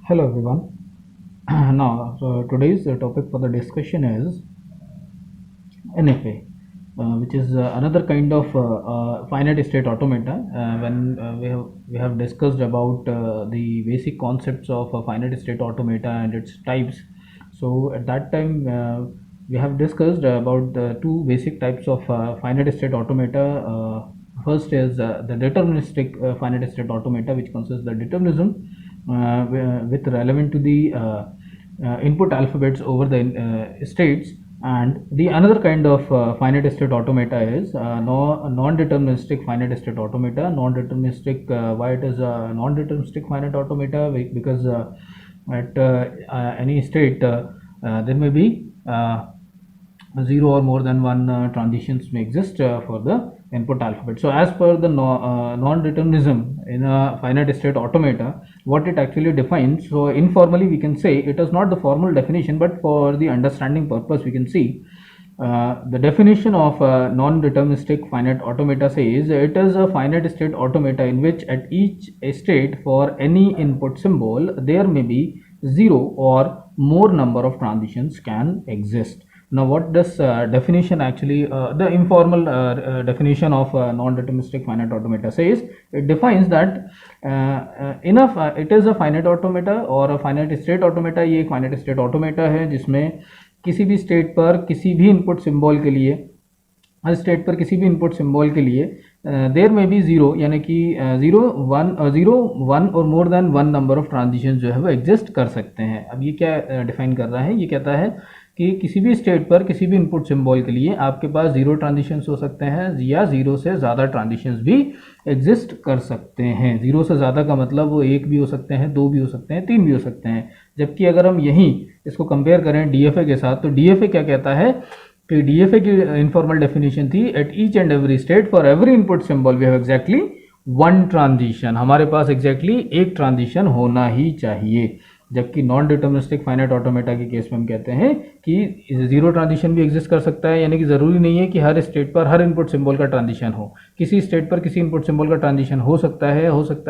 Hello everyone. Now, today's topic for the discussion is NFA, which is another kind of finite state automata. When we have discussed about the basic concepts of finite state automata and its types. So at that time, we have discussed about the two basic types of finite state automata. First is the deterministic finite state automata, which consists the determinism with relevant to the input alphabets over the states, and the another kind of finite state automata is non-deterministic finite state automata. Non-deterministic, why it is a non-deterministic finite automata? Because at any state there may be zero or more than one transitions may exist for the input alphabet. So as per the non-determinism in a finite state automata, what it actually defines, so informally we can say, it is not the formal definition, but for the understanding purpose we can see the definition of non-deterministic finite automata says it is a finite state automata in which at each state for any input symbol there may be zero or more number of transitions can exist. Now what does definition actually, the informal definition of non-deterministic finite automata says? It defines that it is a finite automata or a finite state automata. ये एक finite state automata है जिसमें किसी भी state पर किसी भी input symbol के लिए, हर स्टेट पर किसी भी इनपुट सिंबल के लिए देर में भी जीरो, यानी कि जीरो वन और more than one number of transition जो है वो एग्जिस्ट कर सकते हैं. अब ये क्या डिफाइन कर रहा है? ये कहता है कि किसी भी स्टेट पर किसी भी इनपुट सिंबल के लिए आपके पास जीरो ट्रांजिशंस हो सकते हैं या जीरो से ज़्यादा ट्रांजिशंस भी एग्जिस्ट कर सकते हैं. जीरो से ज़्यादा का मतलब वो एक भी हो सकते हैं, दो भी हो सकते हैं, तीन भी हो सकते हैं. जबकि अगर हम यहीं इसको कंपेयर करें डीएफए के साथ, तो डीएफए क्या कहता है कि डीएफए की इनफॉर्मल डेफिनेशन थी at each and every state for every input symbol we have exactly one transition. हमारे पास एग्जैक्टली एक ट्रांजिशन होना ही चाहिए. जबकि नॉन डिटर्मिनिस्टिक फाइनाइट ऑटोमेटा के केस में हम कहते हैं कि जीरो ट्रांजिशन भी एग्जिस्ट कर सकता है, यानी कि ज़रूरी नहीं है कि हर स्टेट पर हर इनपुट सिंबल का ट्रांजिशन हो. किसी स्टेट पर किसी इनपुट सिंबल का ट्रांजिशन हो सकता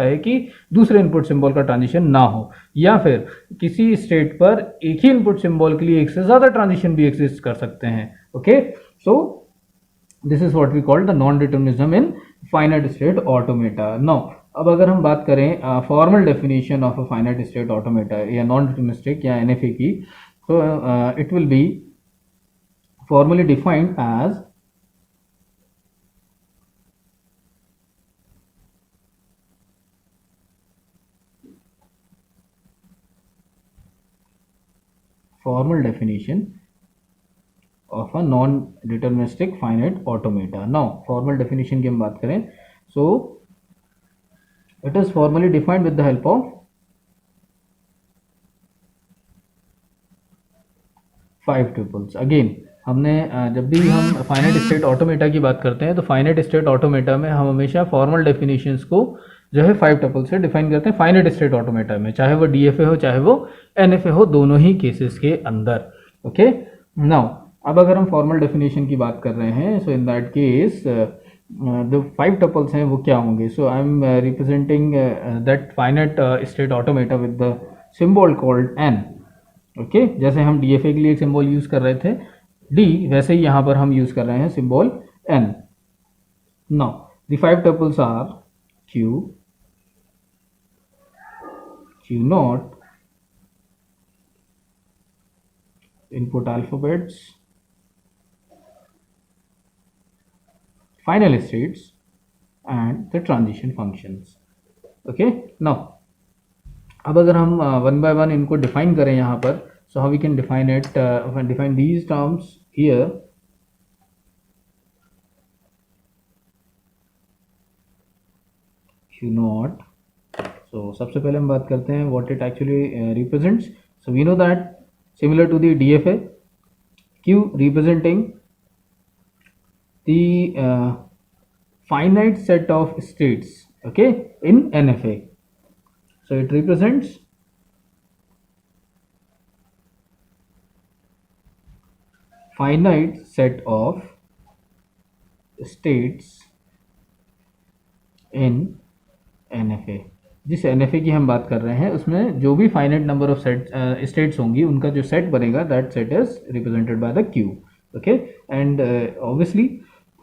है कि दूसरे इनपुट सिंबल का ट्रांजिशन ना हो, या फिर किसी स्टेट पर एक ही इनपुट सिंबल के लिए एक से ज़्यादा ट्रांजिशन भी एग्जिस्ट कर सकते हैं. Okay, so this is what we call the non determinism in finite state automata. Now अब अगर हम बात करें formal definition of a finite state automata या नॉन डिटर्मिनिस्टिक या एनएफए की, तो it will be formally defined as formal definition of a non-deterministic finite automata. Now formal definition की हम बात करें, so it is formally defined with the help of 5 tuples. Again हमने जब भी हम फाइनाइट स्टेट ऑटोमेटा की बात करते हैं तो फाइनाइट स्टेट ऑटोमेटा में हम हमेशा फॉर्मल डेफिनेशंस को जो है 5 टपल से डिफाइन करते हैं. फाइनाइट स्टेट ऑटोमेटा में चाहे वो डीएफए हो चाहे वो एनएफए हो, दोनों ही केसेस के अंदर. ओके, नाउ अब अगर हम फॉर्मल डेफिनेशन की बात कर रहे हैं, so in that case the 5 tuples हैं वो क्या होंगे? So I am representing that finite state automata with the symbol called N. Okay, जैसे हम डीएफए के लिए एक सिंबल यूज कर रहे थे डी, वैसे ही यहां पर हम यूज कर रहे हैं symbol N. Now the 5 tuples are Q, Q naught, input alphabets, final states and the transition functions. Okay, now अब अगर हम वन बाय वन इनको डिफाइन करें यहाँ पर, so how we can define it, define these terms here. Q naught, so सबसे पहले हम बात करते हैं what it actually represents. So we know that similar to the DFA, Q representing the finite set of states, okay, in NFA. So it represents finite set of states in NFA. जिस NFA की हम बात कर रहे हैं उसमें जो भी finite number of set states होंगी उनका जो सेट बनेगा that set is represented by the Q. Okay, and obviously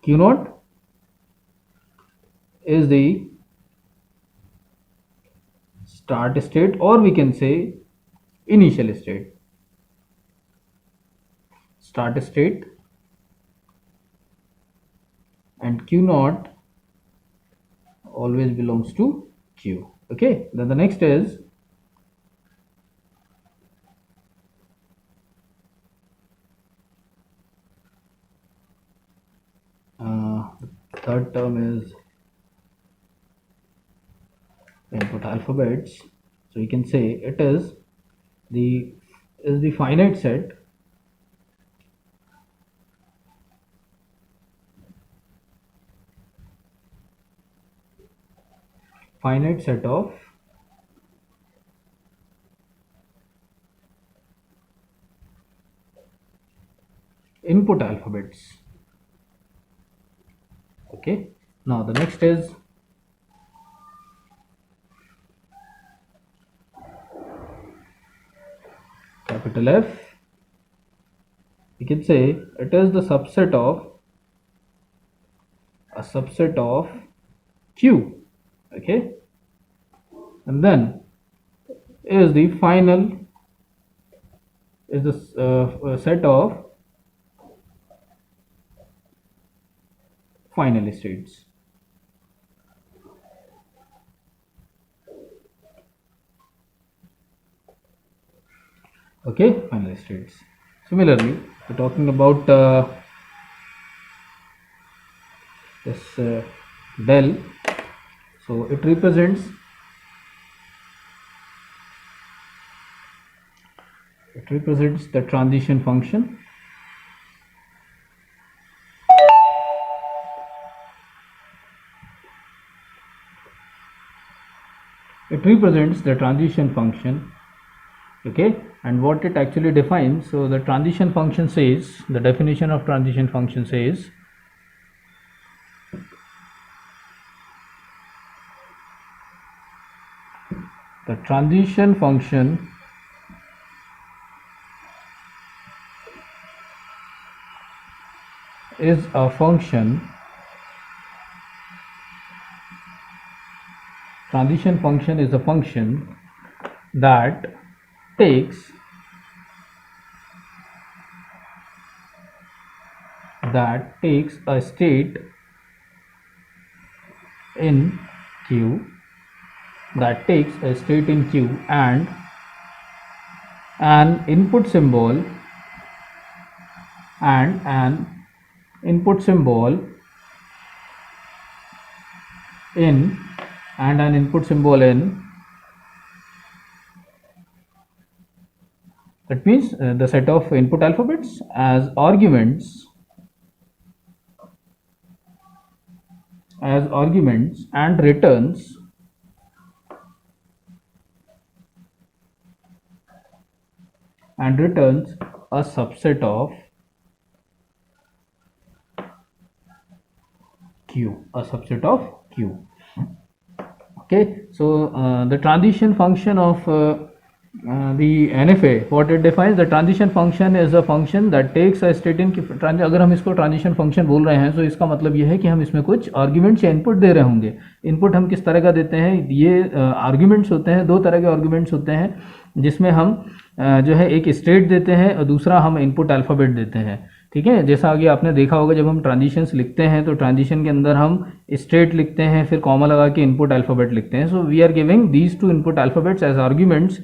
Q naught is the start state, or we can say initial state. Start state, and Q naught always belongs to Q. Okay, then the next is the third term is input alphabets. So you can say it is the finite set of input alphabets. Okay, now the next is capital F. You can say it is the subset of Q. Okay, and then is the final is the set of final states. Okay, final states. Similarly, we're talking about this del. So it represents the transition function. It represents the transition function. Okay, and what it actually defines, so the transition function says, the definition of transition function says the transition function is a function that takes a state in Q, and an input symbol in that means the set of input alphabets as arguments and returns a subset of Q. Okay, so the transition function of the NFA, what it defines, the transition function is a function that takes a state in. अगर हम इसको transition function बोल रहे हैं तो इसका मतलब ये है कि हम इसमें कुछ आर्ग्यूमेंट्स या इनपुट दे रहे होंगे. इनपुट हम किस तरह का देते हैं, ये आर्ग्यूमेंट्स होते हैं, दो तरह के आर्ग्यूमेंट्स होते हैं, जिसमें हम जो है एक स्टेट देते हैं और दूसरा हम इनपुट अल्फ़ाबेट देते हैं. ठीक है, जैसा आगे आपने देखा होगा जब हम ट्रांजिशंस लिखते हैं तो ट्रांजिशन के अंदर हम स्टेट लिखते हैं, फिर कॉमा लगा के इनपुट अल्फ़ाबेट लिखते हैं. So we are giving these two input alphabets as arguments,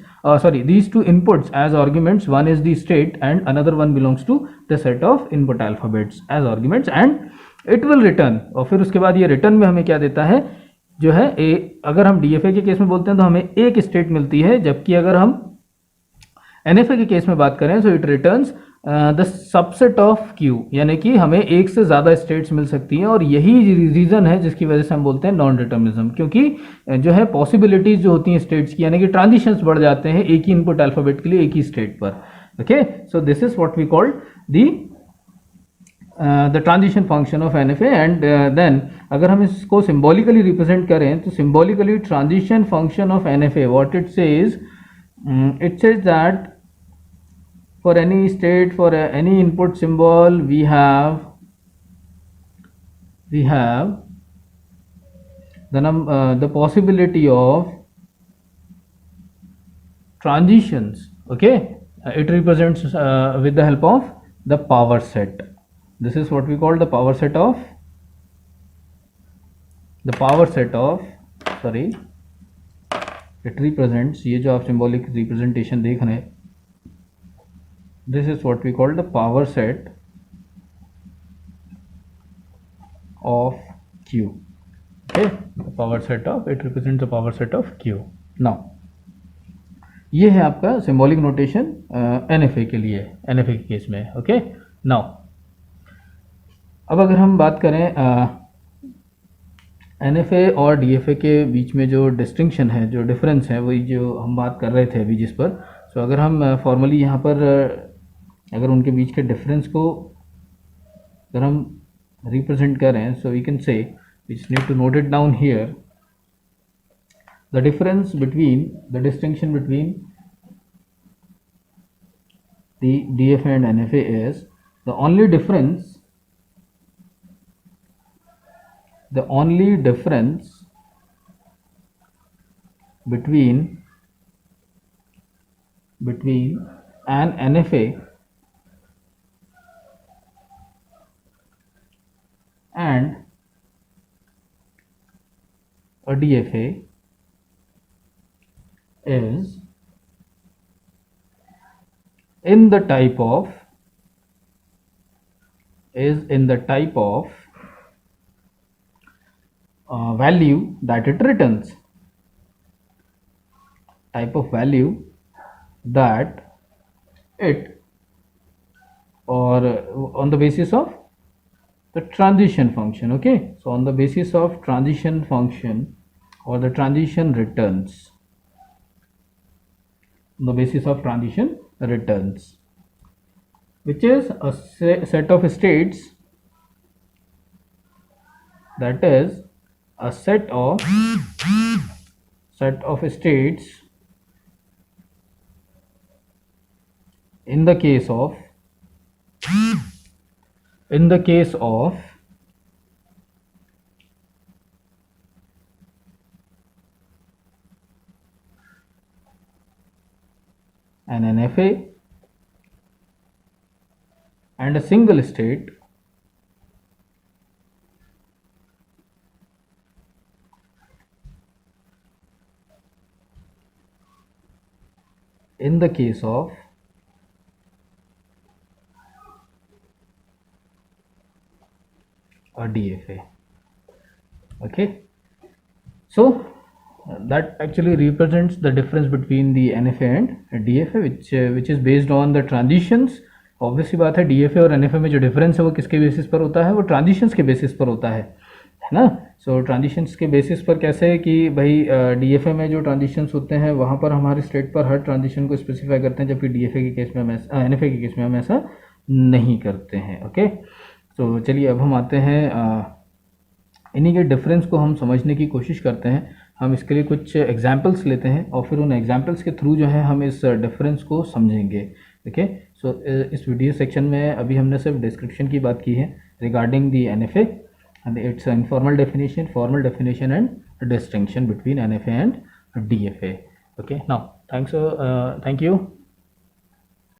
these two inputs as arguments. One is the state and another one belongs to the set of input alphabets as arguments, and it will return. और फिर उसके बाद ये return में हमें क्या देता है, जो है अगर हम DFA के केस में बोलते हैं तो हमें एक स्टेट मिलती है, जबकि अगर हम NFA के केस में बात करें so it returns the subset of Q, यानी कि हमें एक से ज़्यादा स्टेट्स मिल सकती हैं. और यही रीज़न है जिसकी वजह से हम बोलते हैं नॉन डिटर्मिनिज्म, क्योंकि जो है पॉसिबिलिटीज़ जो होती हैं स्टेट्स की, यानी कि ट्रांजिशंस बढ़ जाते हैं एक ही इनपुट अल्फ़ाबेट के लिए एक ही स्टेट पर. Okay, so this is what we called the the transition function of N F and then अगर हम इसको सिम्बॉलिकली रिप्रेजेंट करें तो symbolically transition function of N F A what it says that for any state, for any input symbol, we have the possibility of transitions. Okay, it represents with the help of the power set. This is what we call the power set of sorry, it represents, ये जो आप symbolic representation देख रहे हैं, this is what we call the power set of Q. Okay, the power set of, it represents the power set of Q. Now ये है आपका symbolic notation NFA के लिए, NFA के केस में. ओके, नाउ अब अगर हम बात करें NFA और DFA के बीच में जो डिस्टिंक्शन है, जो डिफरेंस है, वही जो हम बात कर रहे थे अभी जिस पर. सो अगर हम फॉर्मली यहाँ पर अगर उनके बीच के डिफरेंस को अगर हम रिप्रेजेंट करें, so we can say, we just need to note it down here, the difference between, the distinction between the DFA and NFA is the only difference between an NFA and a DFA is in the type of value that it returns, type of value that it, or on the basis of the transition function. Okay, so on the basis of transition function or the transition returns, on the basis of transition returns, which is a set of states, that is a set of states in the case of an NFA and a single state in the case of a DFA. Okay, so that actually represents the difference between the NFA and DFA, which is based on the transitions. Obviously बात है, DFA और NFA में जो difference है वो किसके basis पर होता है, वो ट्रांजिशंस के बेसिस पर होता है ना. सो ट्रांजिशंस के बेसिस पर कैसे कि भाई DFA में जो ट्रांजिशंस होते हैं वहाँ पर हमारे स्टेट पर हर ट्रांजिशन को स्पेसिफाई करते हैं, जबकि DFA के केस में हम ऐसा, NFA के केस में हम ऐसा नहीं करते हैं. ओके, तो चलिए अब हम आते हैं इन्हीं के डिफरेंस को हम समझने की कोशिश करते हैं. हम इसके लिए कुछ एग्जाम्पल्स लेते हैं और फिर उन एग्जाम्पल्स के थ्रू जो है हम इस डिफरेंस को समझेंगे. ओके, सो इस वीडियो सेक्शन में अभी हमने सिर्फ डिस्क्रिप्शन की बात की है regarding the NFA and its informal definition, formal definition and distinction between NFA and DFA. Okay, now thank you.